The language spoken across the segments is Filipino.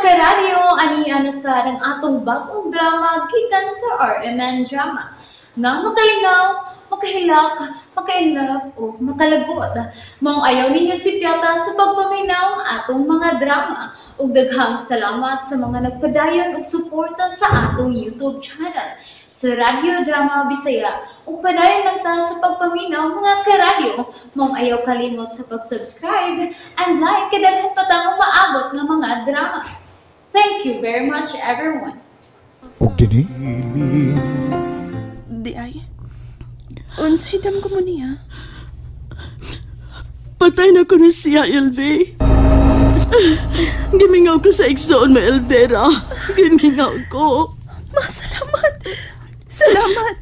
karadyo, ani sa ng atong bagong drama gikan sa RMN Drama. Nga makalingaw, makahilak, maka-inlove o makalagot. Maong ayaw ninyo si Piata sa pagpaminaw ang atong mga drama. Ug daghang salamat sa mga nagpadayon ug suporta sa atong YouTube channel sa Radio Drama Bisaya. Ug padayon lang ta sa pagpaminaw mga karadyo. Maong ayaw kalimot sa pag-subscribe and like kadaghan pa tang maabot nga mga drama. Thank you very much everyone. Og dini? Di ay. Unsay dam ko mo niya? Patay na ko ni siya, Elvie. Gimingaw ko sa igsoon mo, Elvera. Gimingaw ko. Ma, salamat. Salamat.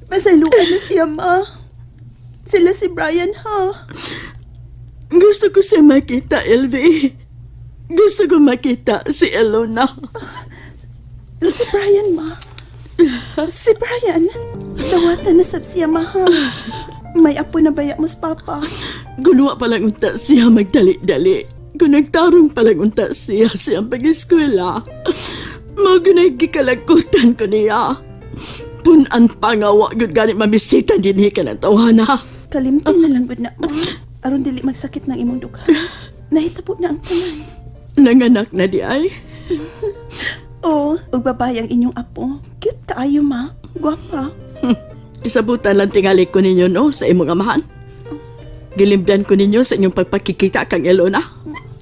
Masayluan na siya, ma. Sila si Brian, ha? Gusto ko siya makita, Elvie. Gusto ko makita si Elona. Si Brian, ma. Si Brian. Dawatan na sab siya, ma, ha? May apo na baya mo sa papa. Gunwa palang unta siya magdali-dali. Kung nagtarong palang unta siya siyang pag-eskwela. Magunay gikalagutan ko niya. Punan pa nga wagod ganit mabisita din ka ng tawana. Kalimtin na lang gud na, ma. Aron dili magsakit ng imong dughan. Nahitabo na ang tanan. Nanganak na di ay? Oo, ug babae ang inyong apo. Cute kaayo, ma. Gwapa. Isabutan lang tingali ko ninyo, no, sa imong amahan. Gilimdan ko ninyo sa inyong pagpakikita kang Elona.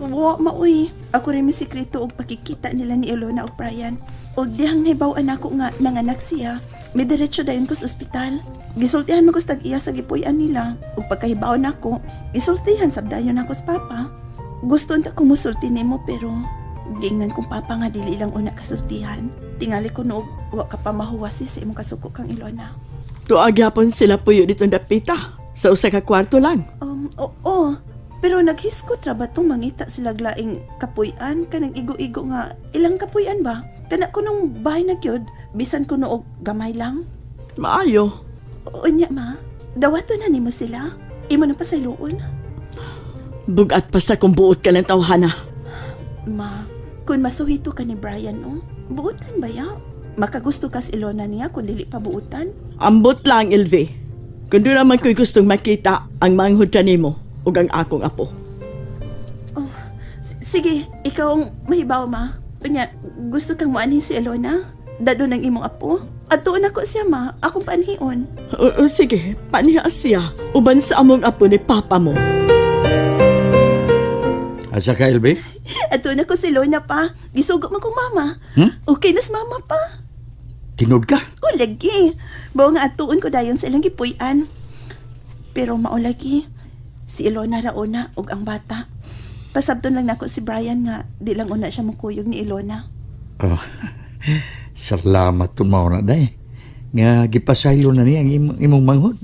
Wa, maoy. Ako rin may sikreto og pakikita nila ni Elona ug Brian. Og dihang nahibaw-an ako nga nanganak siya. May diretso dayon ko sa ospital. Gisultihan mo ko sa tag-iya sa gipuy-an nila. Ug pagkahibaw nako, gisultihan sab dayon ako sa papa. Gusto nta ko musulti nimo pero gingnan kong papa nga dili lang una kasultihan. Tingali ko noog wa ka pa mahuwasi sa imong kasuko kang Elona. Tuagyapon sila puyo dito dapita. Sa usa ka kwarto lang. Oo. Pero naghiskot ra ba itong mangita sila glaing kapuy-an? Kanang igo-igo nga, ilang kapuy-an ba? Kana ko nung bahay na gyud, bisan ko noog gamay lang. Maayo. Unya, ma. Dawato na nimo sila. Imo na pasayloon. Bugat pa sa kung buot ka ng tawhana. Ma, kung masuhito ka ni Brian, no? Buutan ba ya? Makagusto ka sa Elona niya kung dili pa buutan? Ambot lang, Elvie. Kung doon naman ko'y gustong makita ang manghod ka nimo o ang akong apo. Oh, sige, ikaw ang mahibaw, ma. Unya, gusto kang muanhi si Elona? Dado ng imong apo? At tuon ako siya, ma. Akong panhion. Sige, paniha siya. Uban sa among apo ni papa mo. Asa ka, Elvie? At tuon ako si Elona, pa. Gisugo man kong mama. Okay na si mama, pa. Tinod ka? O, lagi. Bawa nga atuon ko dayon sa ilang gipuy-an. Pero maulagi, si Elona raona og ang bata. Pasabton lang nako si Brian nga di lang una siya mukuyog ni Elona. Oh, salamat kung mao na day. Nga gipasaylo na niya ang imong manghod.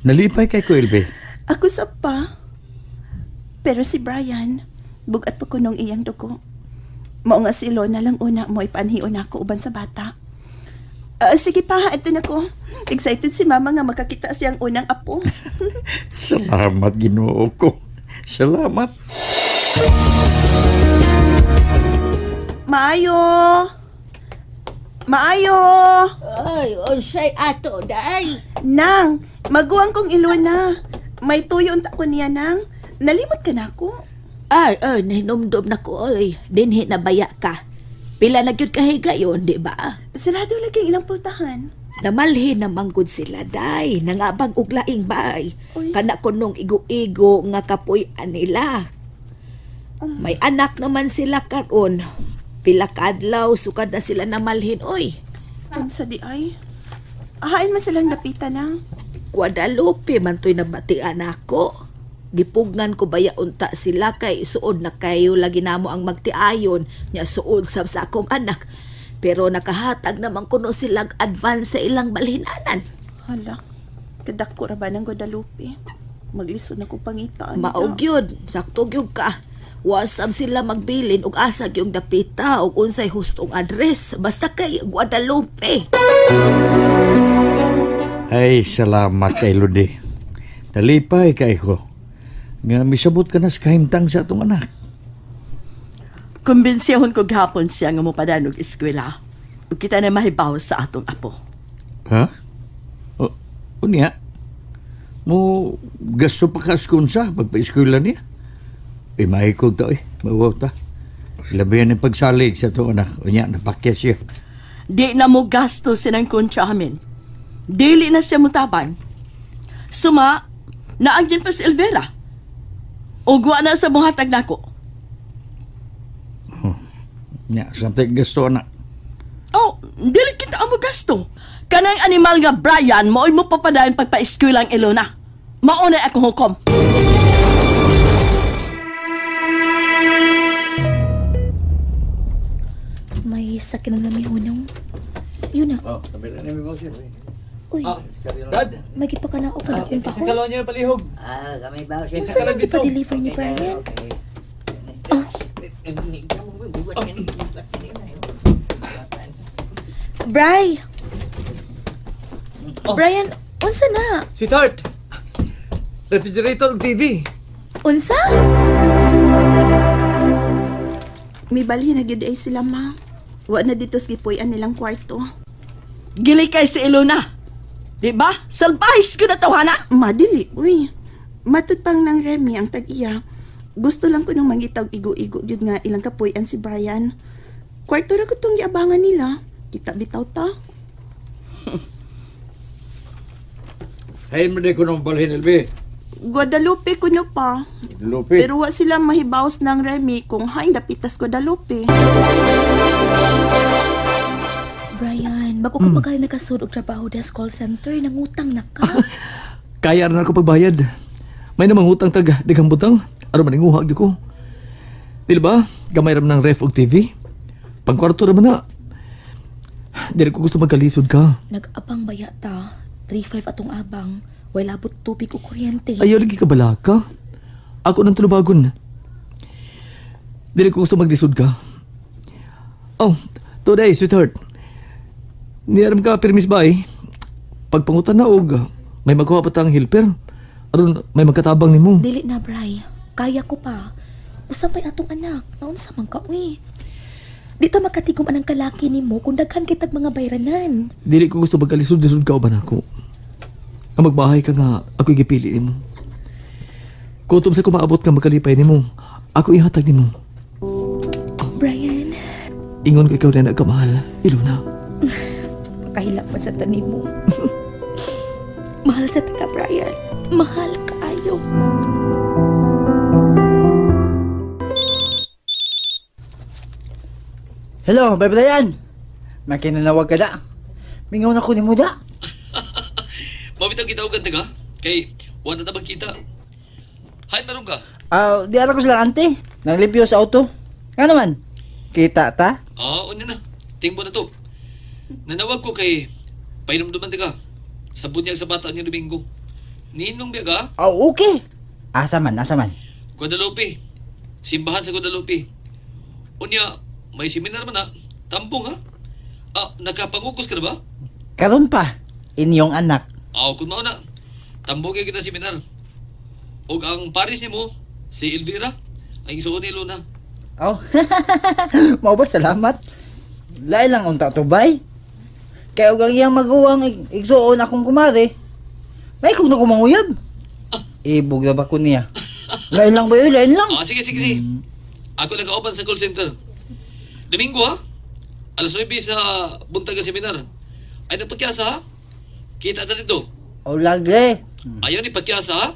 Nalipay kay ko, Elvie. Ako sa pa. Pero si Brian, bugat pa ko nung iyang dugo. Mao nga si Elona lang una mo ipanhion ako uban sa bata. Sige pa, ito na ko. Excited si mama nga makakita siyang unang apo. Salamat, Ginoo ko. Salamat. Maayo! Maayo! Ay, unsay ato, day? Nang, maguwang kong Elona. May tuyo unta ko niya, Nang. Nalimot ka na ako. Ay, nahinumdum na ko, oy. Dinhi na baya ka. Pila na gyud kahiga yon, di ba? Sarado lagi ilang pultahan. Namalhin na manggod sila, day. Nangabang og laing bay. Uy. Kana ko nung igo-igo nga kapuy-an nila. May anak naman sila karon. Pila kadlaw, sukad na sila namalhin, oy. Unsa di ay? Ahain man silang napitan, Nang. Guadalupe man to'y nabatian ako. Gipugngan ko baya unta sila kay suod na kayo lagi namo ang magtiayon nya suod sab sa akong anak. Pero nakahatag naman kuno silang advance sa ilang balhinanan. Hala, kadako ra ba ng Guadalupe? Maglison ako pangitaan. Maog yun, sakto gyud ka. Wasab sila magbilin og asag yung dapita og unsay hustong address basta kay Guadalupe. Ay, salamat kay Ludi. Nalipay kay ko. Nga misabot ka na sa kahimtang sa atong anak. Kumbensiyahon ko gahapon siya nga mo padanog eskwela. Ug kita na mahibaw sa atong apo. Ha? O, unya? Mo gasto pa kaskon sa pagpa-eskwela niya? Mahikog to Mawaw ta. Labihan ng pagsalig sa to anak. Unya, napakya siya. Di na mo gasto sinang kunsya amin. Dili na siya mutaban. Suma, naagyan pa si Elvira. Ugwa na sa buhatag nako. Nya, samtay gasto anak. Oh, dili kita amo gasto. Kanang animal nga Brian, maoy mo papadayon pagpa-eskwela ang Ilona. Maunay akong hukom. May sakit na namihunong. Yun na. Oh, sabi na namin mo siya. Uy, Dad, magipa ka na ako pala kung isang pako. kalon niyo ng palihog. Kami ba? Yung saan nagpa-deliver ni Brian? Bri! Brian, unsa na? Si Tart. Refrigerator ug TV. Unsa? May bali na gyud ay sila ma. Wa na dito gipuy-an nilang kwarto. Gili kay si Ilona. Di ba? Salbahis ko na tawana. Madili, uy. Matud pang nang Remy ang tag-iya. Gusto lang ko nung mangitaw igo-igo gyud nga ilang kapuy-an si Brian. Kwarto ra ko tong giabangan nila. Kita bitaw ta. Hayin mo na ko ng balhin, Elvi. Guadalupe kuno pa. Lupi. Pero wa sila mahibaws ng Remy kung hain dapitas Guadalupe. Brian, bago ka magaling nakasud og trabaho sa call center, nangutang na ka. Kaya na ako pagbayad. May namang utang tag dighang butang. Aron maninguha gyud ko. Dili ba? Gamay ram ng ref ug TV. Pangkwarto ra man na. Dili ko gusto magkalisod ka. Nag-abang baya ta. 3-5 atong abang. Way labot tubig o kuryente. Ayaw lagi ka bala ka. Ako nang tulubagon. Dili ko gusto maglisod ka. Oh, today, sweetheart. Niyaram ka permis ba Pagpangutan na og may magkuha pa tang helper. Aron may magkatabang nimo. Dili na, Bri. Kaya ko pa. Usapay atong anak. Naunsa man ka, uy. Dito makatigom anang kalaki nimo kung daghan kitag mga bayranan. Dili ko gusto magkalisod-lisod ka uban ako. Ang magbahay ka nga, ako'y gipili nimo. Kutob sa kumaabot ka magkalipay nimo, ako ihatag nimo. Brian, Ingon ko ikaw na nagkamahal, Ilona. makahilak pa sa tanim mo. Mahal sa taka, Brian. Mahal kaayo. Hello, Bay Brian. Makinanawag ka da. Mingaw na ko ni mo da. Mabitaw kita ugan taga. Kay, wala na magkita. Hay, naroon ka? Di ala ko sila ante. Nanglimpyo sa auto. Nga naman? Kita ta? Unya na. Tingbo na to. Nanawag ko kay painom duman taga. Sa bunyag sa bata niya Domingo. Ninong biya ka? Okay. Asa man. Guadalupe. Simbahan sa Guadalupe. Unya, may seminar man na. Tampong ha? Nakapangukos ka na ba? Karon pa. Inyong anak. Kung mao na. Tambong kayo na seminar. O ang paris ni mo, si Elvira. Ang isuon ni Luna. Mau ba salamat? Lain lang unta to bay. Kaya ugang iyang maguwang igsuon akong kumare. May kung na kumanguyab. Ibog na ba ko niya? Lain lang ba yun? Lain lang. Sige. Ako nag-open sa call center. Domingo ha? Alas 9 sa buntag nga seminar. Ay nagpakyasa ha? Kita na dito. Lagi. Ayaw ni pakyasa ha?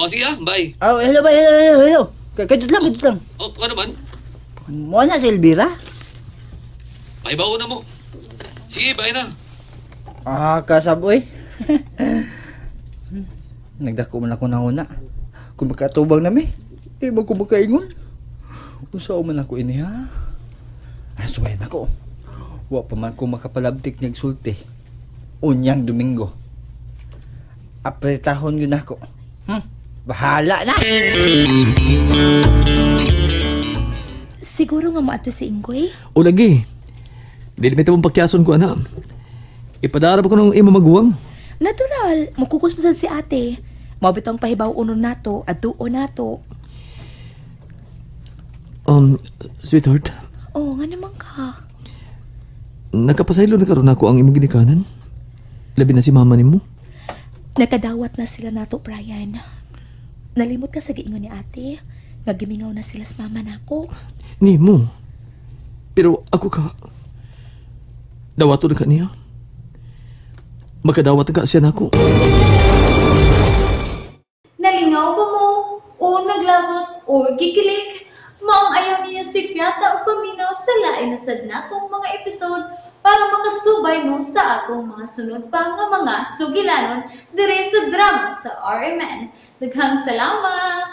Sige ha, bye. Hello bay, hello. Kadut lang. Ano man? Mo na si Elvira? Ay bao na mo. Sige, bye na. Kasaboy. Nagdako man ako na una. Kung makatubang na di ba ko makaingon? Usaw man ako ini ha? Suwayan ako. Wa pa man ko makapalabtik niyag sulti. Unyang Domingo. Apretahon yun ako. Bahala na! Siguro nga maato si Ingoy? O lagi. Dili may tamang pakyason ko, anak. Ipadarap ko ng imo maguwang. Natural. Makukusmasan si ate. Mabitong pahibaw uno nato at duo nato. Sweetheart, Oh, nga naman ka. nakapasaylo na karon ako ang imong ginikanan. Labi na si mama nimo. Nakadawat na sila nato, Brian. Nalimot ka sa giingon ni ate. Nagimingaw na sila sa mama nako. Nimo. Pero ako ka, dawato na ka niya. Makadawat na ka siya nako. Nalingaw ba mo? O naglagot? O gikilig? Maong ayaw niya si Piata o paminaw sa lain na sad natong mga episode para makasubay mo sa atong mga sunod pa nga mga sugilanon dire sa drama sa RMN. Daghang salamat!